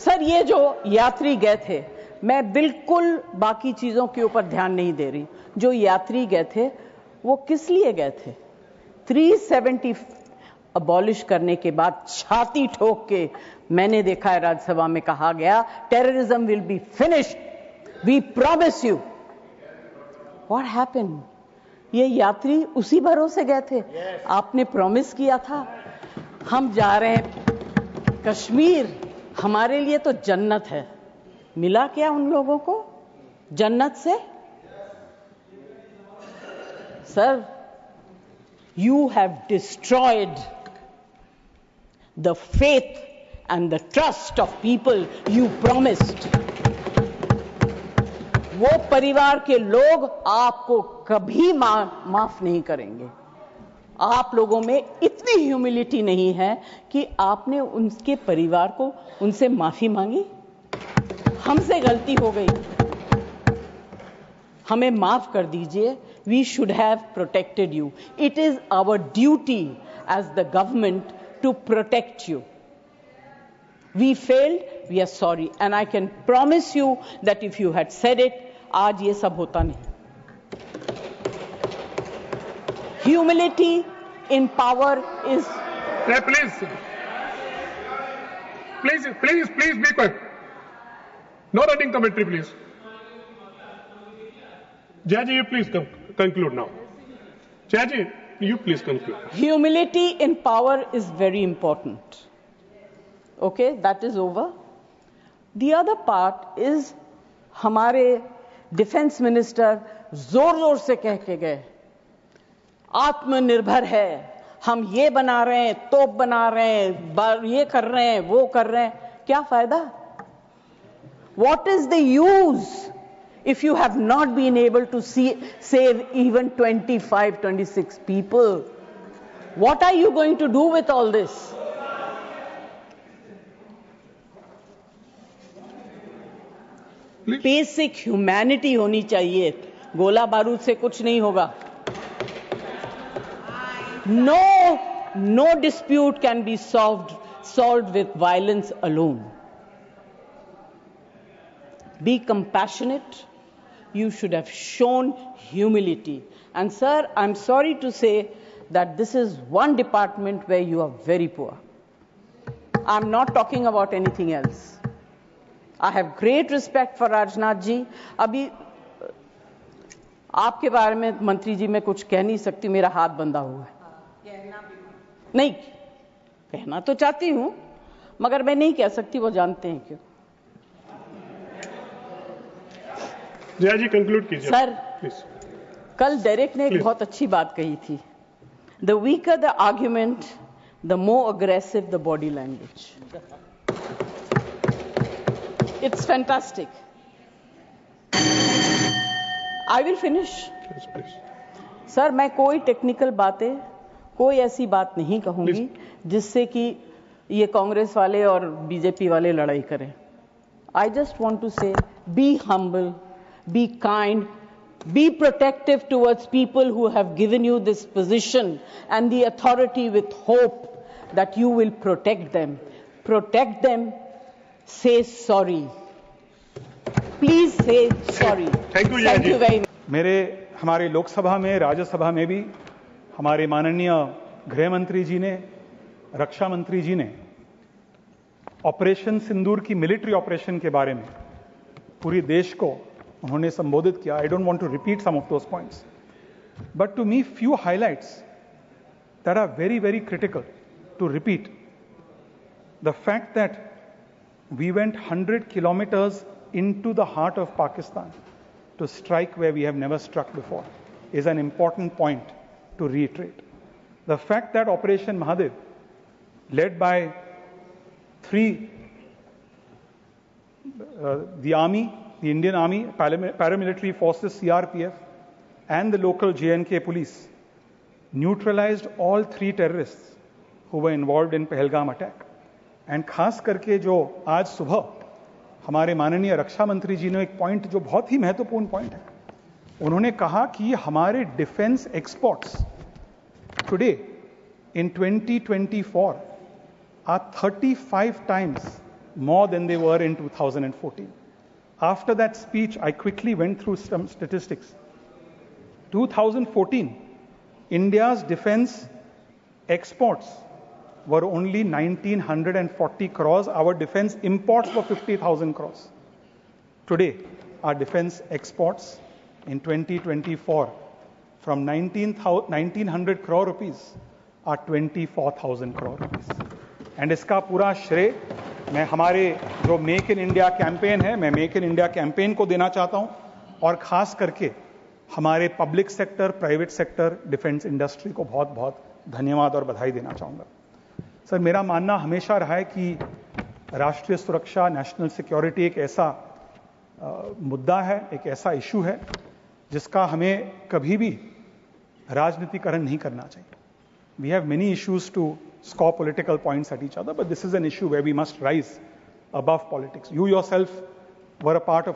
Sir ये जो यात्री गए थे, मैं बिल्कुल बाकी चीजों के ऊपर ध्यान नहीं दे रही, जो यात्री गए थे वो किस लिए गए थे? 370 अबॉलिश करने के बाद छाती ठोक के मैंने देखा है राज्यसभा में कहा गया terrorism will be finished, we promise you. What happened? ये यात्री उसी भरोसे गए थे। आपने प्रॉमिस किया था हम जा रहे हैं कश्मीर, हमारे लिए तो जन्नत है। मिला क्या उन लोगों को जन्नत से? Sir, you have destroyed the faith and the trust of people you promised. वो परिवार के लोग आपको कभी माफ नहीं करेंगे। आप लोगों में इतनी ह्यूमिलिटी नहीं है कि आपने उनके परिवार को उनसे माफी मांगी। हमसे गलती हो गई, हमें माफ कर दीजिए। We should have protected you. It is our duty as the government to protect you. We failed, we are sorry. And I can promise you that if you had said it, आज ये सब होता नहीं। Humility in power is... Yeah, please be quiet. No running commentary, please. Jaji, you please conclude now. Jaji, you please conclude. Humility in power is very important. Okay, that is over. The other part is हमारे defence minister जोर जोर से कह के गए आत्मनिर्भर है, हम ये बना रहे हैं, तोप बना रहे हैं, ये कर रहे हैं, वो कर रहे हैं। क्या फायदा? What is the use if you have not been able to save even 25, 26 people? What are you going to do with all this? Basic humanity होनी चाहिए। गोला बारूद से कुछ नहीं होगा। No dispute can be solved with violence alone. Be compassionate. You should have shown humility. And sir, I'm sorry to say that this is one department where you are very poor. I'm not talking about anything else. I have great respect for Rajnath ji. अभी आपके बारे में मंत्री जी मैं कुछ कह नहीं सकती, मेरा हाथ बंधा हुआ है। नहीं कहना तो चाहती हूं मगर मैं नहीं कह सकती, वो जानते हैं क्यों। जया जी कंक्लूड कीजिए सर प्लीज। कल डेरेक ने एक बहुत अच्छी बात कही थी, the weaker the argument the more aggressive the body language. It's fantastic. I will finish. Sir मैं कोई टेक्निकल बातें, कोई ऐसी बात नहीं कहूंगी जिससे कि ये कांग्रेस वाले और बीजेपी वाले लड़ाई करें। आई जस्ट वांट टू से be humble, be kind, be protective towards people who have given you this position and the authority with hope that you will protect them. Protect them. Say sorry. Please say sorry. Thank you, Thank you very much. हमारे लोकसभा में, राज्यसभा में भी हमारे माननीय गृह मंत्री जी ने, रक्षा मंत्री जी ने ऑपरेशन सिंदूर की मिलिट्री ऑपरेशन के बारे में पूरी देश को उन्होंने संबोधित किया। I don't want to repeat some of those points, but to me few highlights that are very very critical to repeat. The fact that we went 100 kilometers into the heart of Pakistan to strike where we have never struck before is an important point to reiterate. The fact that Operation Mahadev, led by the army, the Indian Army, paramilitary forces, CRPF, and the local J&K police, neutralized all 3 terrorists who were involved in Pahalgam attack. And खास करके जो आज सुबह हमारे माननीय रक्षा मंत्री जी ने एक पॉइंट जो बहुत ही महत्वपूर्ण पॉइंट है, उन्होंने कहा कि हमारे defence exports today in 2024 are 35 times more than they were in 2014. After that speech, I quickly went through some statistics. 2014, India's defense exports were only 1,940 crores. Our defense imports were 50,000 crores. Today, our defense exports in 2024 from 1,900 crore rupees are 24,000 crore rupees. And इसका पूरा श्रेय मैं हमारे जो make in India campaign है, मैं make in India campaign को देना चाहता हूं और खास करके हमारे public sector, private sector, defence industry को बहुत बहुत धन्यवाद और बधाई देना चाहूंगा। सर, मेरा मानना हमेशा रहा है कि राष्ट्रीय सुरक्षा, नेशनल सिक्योरिटी एक ऐसा मुद्दा है, एक ऐसा इशू है जिसका हमें कभी भी राजनीतिकरण नहीं करना चाहिए। We have many issues to score political points at each other, but this is an issue where we must rise above politics. You yourself were a part of